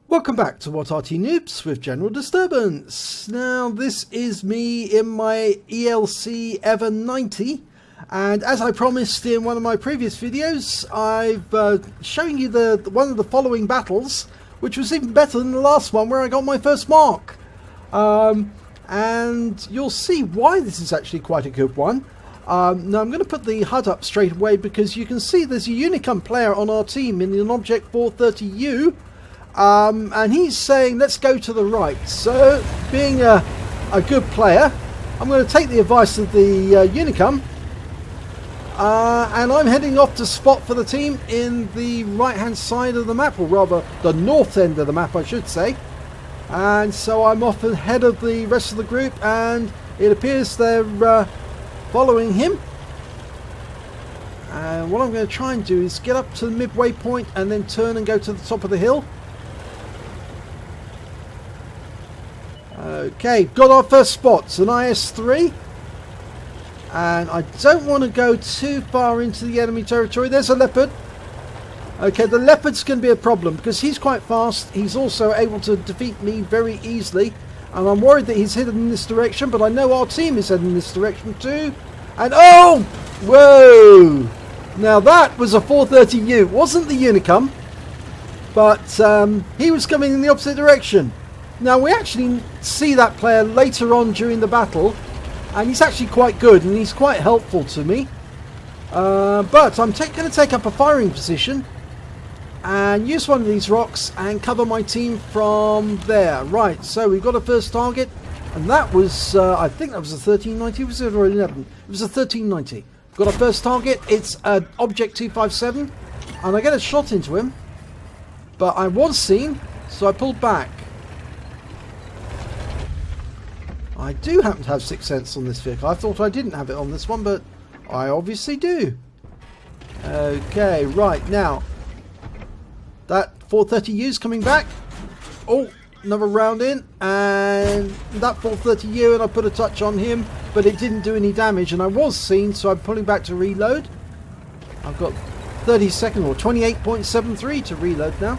Welcome back to What Arty Noobs with General Disturbance. Now this is me in my ELC EVEN 90, and as I promised in one of my previous videos, I've shown you one of the following battles, which was even better than the last one where I got my first mark. And you'll see why this is actually quite a good one. Now I'm going to put the HUD up straight away because you can see there's a Unicum player on our team in an Object 430U. And he's saying let's go to the right. So being a good player, I'm going to take the advice of the Unicum, and I'm heading off to spot for the team in the right hand side of the map, or rather the north end of the map I should say. And so I'm off ahead of the rest of the group, and it appears they're following him. And what I'm going to try and do is get up to the midway point and then turn and go to the top of the hill. Okay, got our first spots, an IS-3, and I don't want to go too far into the enemy territory. There's a Leopard. Okay, the Leopard's going to be a problem because he's quite fast. He's also able to defeat me very easily, and I'm worried that he's headed in this direction, but I know our team is heading in this direction too. And oh, whoa! Now that was a 430U. Wasn't the Unicum, but he was coming in the opposite direction. Now we actually see that player later on during the battle, and he's actually quite good and he's quite helpful to me. But I'm going to take up a firing position and use one of these rocks and cover my team from there. Right, so we've got a first target, and that was, I think that was a 1390, was it, or 11? It was a 1390. Got our first target, it's an Object 257, and I get a shot into him, but I was seen, so I pulled back. I do happen to have 6th sense on this vehicle. I thought I didn't have it on this one, but I obviously do. Okay, right, now that 430U's coming back. Oh, another round in, and that 430U, and I put a touch on him, but it didn't do any damage, and I was seen, so I'm pulling back to reload. I've got 30 seconds, or 28.73 to reload now.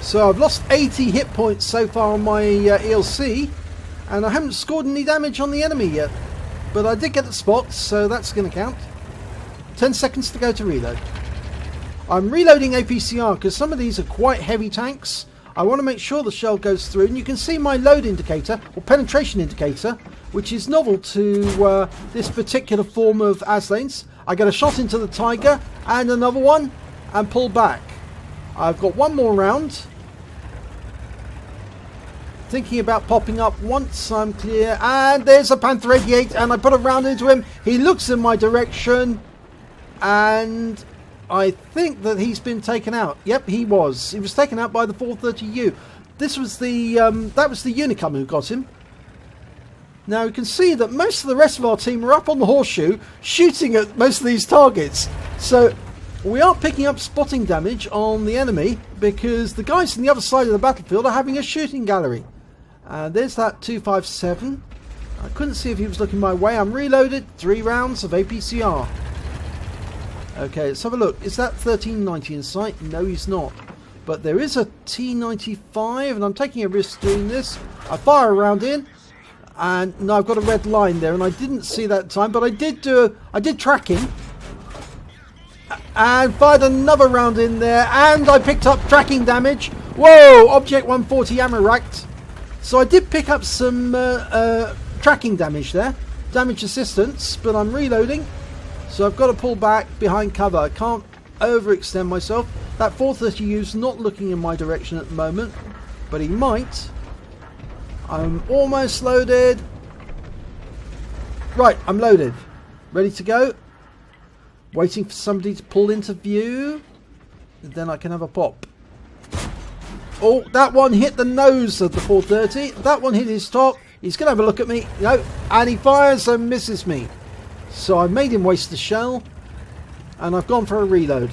So I've lost 80 hit points so far on my ELC, and I haven't scored any damage on the enemy yet. But I did get the spots, so that's going to count. 10 seconds to go to reload. I'm reloading APCR because some of these are quite heavy tanks. I want to make sure the shell goes through, and you can see my load indicator, or penetration indicator, which is novel to this particular form of Aslains. I get a shot into the Tiger, and another one, and pull back. I've got one more round. Thinking about popping up once I'm clear, and there's a Panther 88, and I put a round into him. He looks in my direction, and I think that he's been taken out. Yep, he was. He was taken out by the 430U. This was the that was the Unicum who got him. Now you can see that most of the rest of our team are up on the horseshoe, shooting at most of these targets. So we are picking up spotting damage on the enemy because the guys on the other side of the battlefield are having a shooting gallery. There's that 257. I couldn't see if he was looking my way. I'm reloaded. 3 rounds of APCR. Okay, let's have a look. Is that 1390 in sight? No, he's not. But there is a T95, and I'm taking a risk doing this. I fire a round in, and no, I've got a red line there, and I didn't see that time, but I did track him. And fired another round in there, and I picked up tracking damage. Whoa, Object 140 ammo racked. So I did pick up some tracking damage there, damage assistance, but I'm reloading, so I've got to pull back behind cover. I can't overextend myself. That 430U's not looking in my direction at the moment, but he might. I'm almost loaded. Right, I'm loaded, ready to go. Waiting for somebody to pull into view, and then I can have a pop. Oh, that one hit the nose of the 430. That one hit his top. He's going to have a look at me. No, and he fires and misses me. So I made him waste the shell, and I've gone for a reload.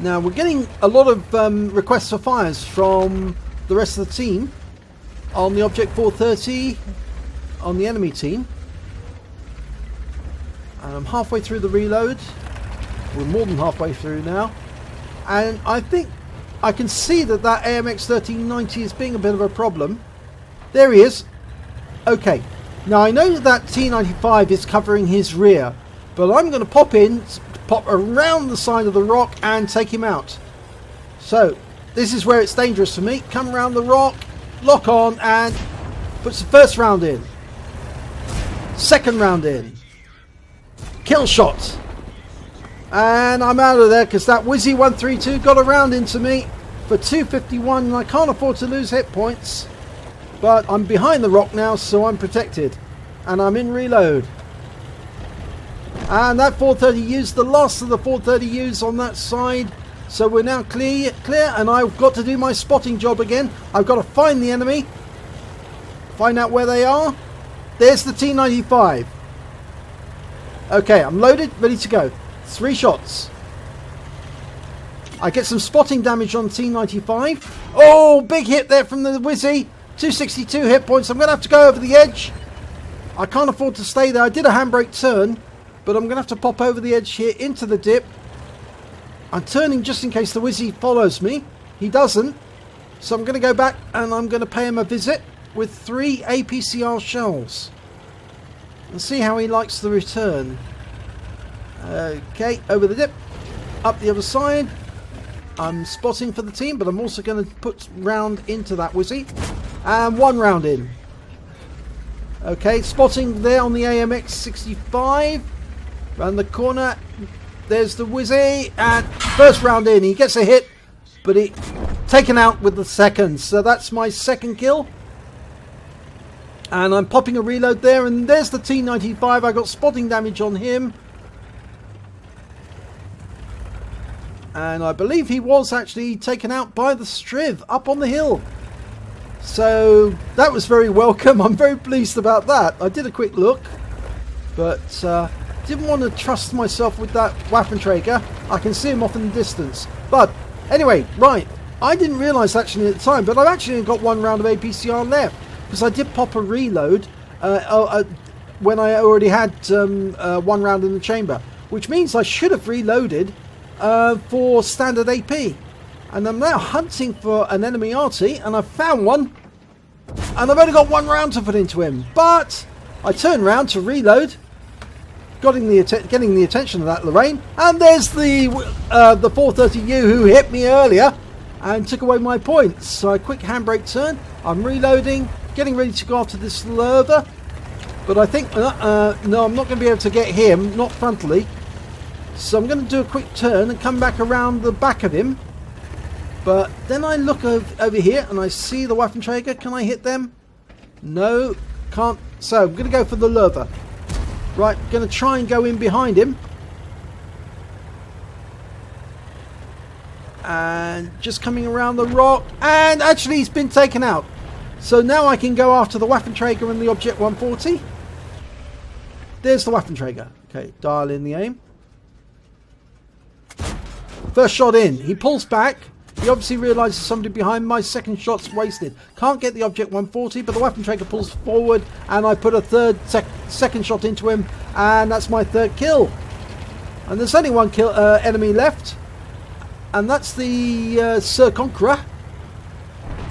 Now we're getting a lot of requests for fires from the rest of the team on the Object 430 on the enemy team. And I'm halfway through the reload. We're more than halfway through now. And I think I can see that AMX 1390 is being a bit of a problem. There he is. Okay. Now I know that T95 is covering his rear. But I'm going to pop around the side of the rock and take him out. So, this is where it's dangerous for me. Come around the rock, lock on, and puts the first round in. Second round in. Kill shot. And I'm out of there because that Wizzy 132 got a round into me for 251. And I can't afford to lose hit points. But I'm behind the rock now, so I'm protected. And I'm in reload. And that 430 used the last of the 430 used on that side. So we're now clear, and I've got to do my spotting job again. I've got to find the enemy. Find out where they are. There's the T95. Okay, I'm loaded, ready to go. 3 shots. I get some spotting damage on T95. Oh, big hit there from the Wizzy. 262 hit points. I'm going to have to go over the edge. I can't afford to stay there. I did a handbrake turn, but I'm going to have to pop over the edge here into the dip. I'm turning just in case the Wizzy follows me. He doesn't. So I'm going to go back and I'm going to pay him a visit with 3 APCR shells. And see how he likes the return. Okay, over the dip. Up the other side. I'm spotting for the team, but I'm also going to put round into that Wizzy. And 1 round in. Okay, spotting there on the AMX 65. Round the corner. There's the Wizzy, and first round in. He gets a hit, but he taken out with the second. So that's my second kill. And I'm popping a reload there, and there's the T95. I got spotting damage on him. And I believe he was actually taken out by the Striv up on the hill. So that was very welcome. I'm very pleased about that. I did a quick look, but didn't want to trust myself with that Waffenträger. I can see him off in the distance. But anyway, right. I didn't realise actually at the time, but I've actually got 1 round of APCR left. Because I did pop a reload when I already had 1 round in the chamber. Which means I should have reloaded for standard AP. And I'm now hunting for an enemy Arty, and I've found one. And I've only got 1 round to put into him. But I turn round to reload. Getting the attention of that Lorraine, and there's the 430U who hit me earlier and took away my points. So a quick handbrake turn. I'm reloading, getting ready to go after this Lurver, but I think no, I'm not going to be able to get him, not frontally. So I'm going to do a quick turn and come back around the back of him. But then I look over here and I see the Waffenträger. Can I hit them? No, can't. So I'm going to go for the Lurver. Right, going to try and go in behind him. And just coming around the rock. And actually he's been taken out. So now I can go after the Waffenträger and the Object 140. There's the Waffenträger. Okay, dial in the aim. First shot in. He pulls back. He obviously realises somebody behind. My second shot's wasted. Can't get the Object 140, but the Waffenträger pulls forward, and I put a second shot into him, and that's my 3rd kill. And there's only 1 enemy left, and that's the Sir Conqueror.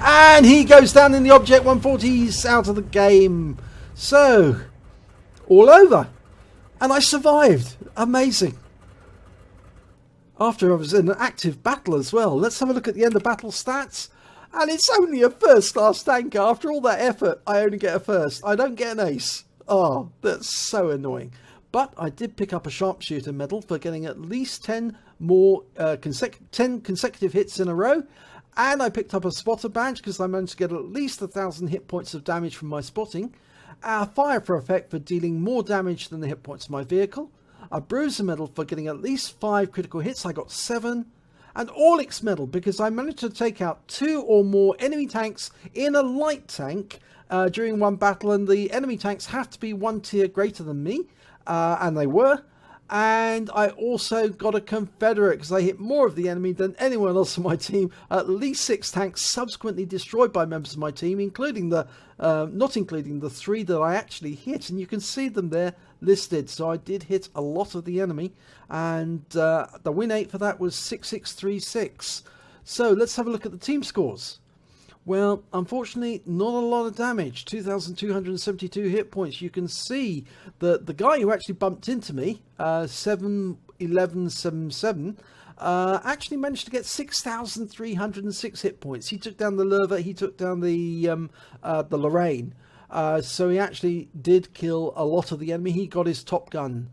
And he goes down in the Object 140. He's out of the game. So, all over. And I survived. Amazing. After I was in an active battle as well. Let's have a look at the end of battle stats. And it's only a 1st class tanker. After all that effort, I only get a 1st. I don't get an ace. Oh, that's so annoying. But I did pick up a sharpshooter medal for getting at least 10 more 10 consecutive hits in a row. And I picked up a spotter badge because I managed to get at least 1,000 hit points of damage from my spotting. A fire for effect for dealing more damage than the hit points of my vehicle. A bruiser medal for getting at least 5 critical hits. I got 7. And Orlik's medal because I managed to take out 2 or more enemy tanks in a light tank during one battle. And the enemy tanks have to be 1 tier greater than me. And they were. And I also got a Confederate because I hit more of the enemy than anyone else on my team. At least 6 tanks subsequently destroyed by members of my team, including the not including the 3 that I actually hit. And you can see them there listed. So I did hit a lot of the enemy, and the win rate for that was 6636. So let's have a look at the team scores. Well, unfortunately, not a lot of damage. 2,272 hit points. You can see that the guy who actually bumped into me, 71177, actually managed to get 6,306 hit points. He took down the Lerva, he took down the Lorraine. So he actually did kill a lot of the enemy. He got his top gun.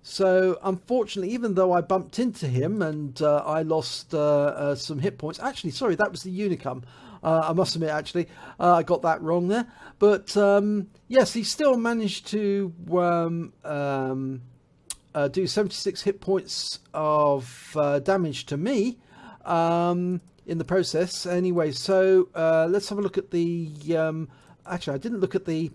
So unfortunately, even though I bumped into him and I lost some hit points, actually, sorry, that was the Unicum. I must admit, actually, I got that wrong there. But yes, he still managed to do 76 hit points of damage to me in the process. Anyway, so let's have a look at the... actually, I didn't look at the...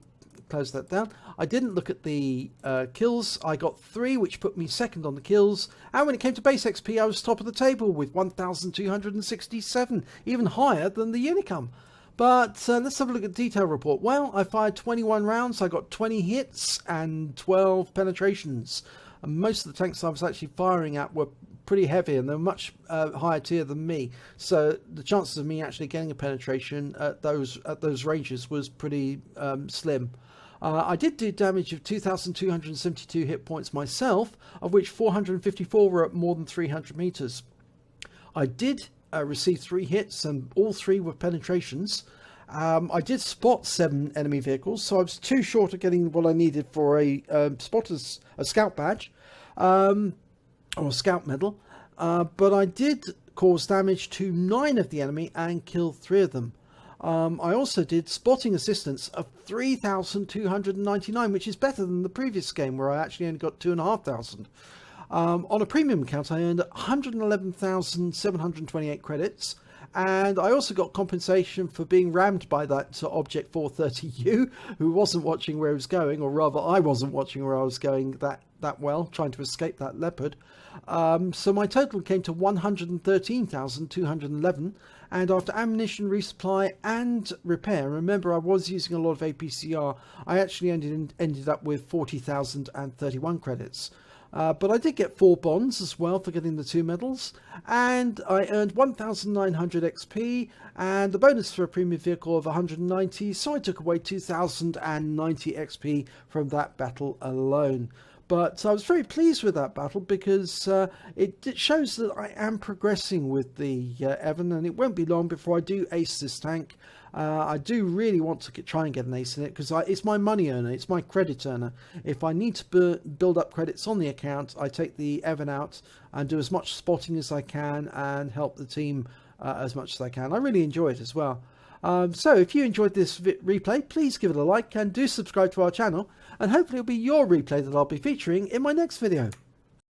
Close that down. I didn't look at the kills. I got 3, which put me second on the kills. And when it came to base XP, I was top of the table with 1,267, even higher than the Unicum. But let's have a look at the detail report. Well, I fired 21 rounds. I got 20 hits and 12 penetrations. And most of the tanks I was actually firing at were pretty heavy, and they're much higher tier than me. So the chances of me actually getting a penetration at those ranges was pretty slim. I did do damage of 2,272 hit points myself, of which 454 were at more than 300 meters. I did receive 3 hits, and all 3 were penetrations. I did spot 7 enemy vehicles, so I was too short of getting what I needed for a scout badge, or a scout medal. But I did cause damage to 9 of the enemy and kill 3 of them. I also did spotting assistance of 3,299, which is better than the previous game where I actually only got 2,500. On a premium account, I earned 111,728 credits, and I also got compensation for being rammed by that Object 430U, who wasn't watching where he was going, or rather I wasn't watching where I was going that well, trying to escape that Leopard. So my total came to 113,211, and after ammunition resupply and repair, remember I was using a lot of APCR, I actually ended up with 40,031 credits. But I did get 4 bonds as well for getting the 2 medals, and I earned 1,900 XP and a bonus for a premium vehicle of 190, so I took away 2,090 XP from that battle alone. But I was very pleased with that battle because it shows that I am progressing with the Evan, and it won't be long before I do ace this tank. I do really want to try and get an ace in it because it's my money earner, it's my credit earner. If I need to build up credits on the account, I take the Evan out and do as much spotting as I can and help the team as much as I can. I really enjoy it as well. So if you enjoyed this replay, please give it a like and do subscribe to our channel, and hopefully it'll be your replay that I'll be featuring in my next video.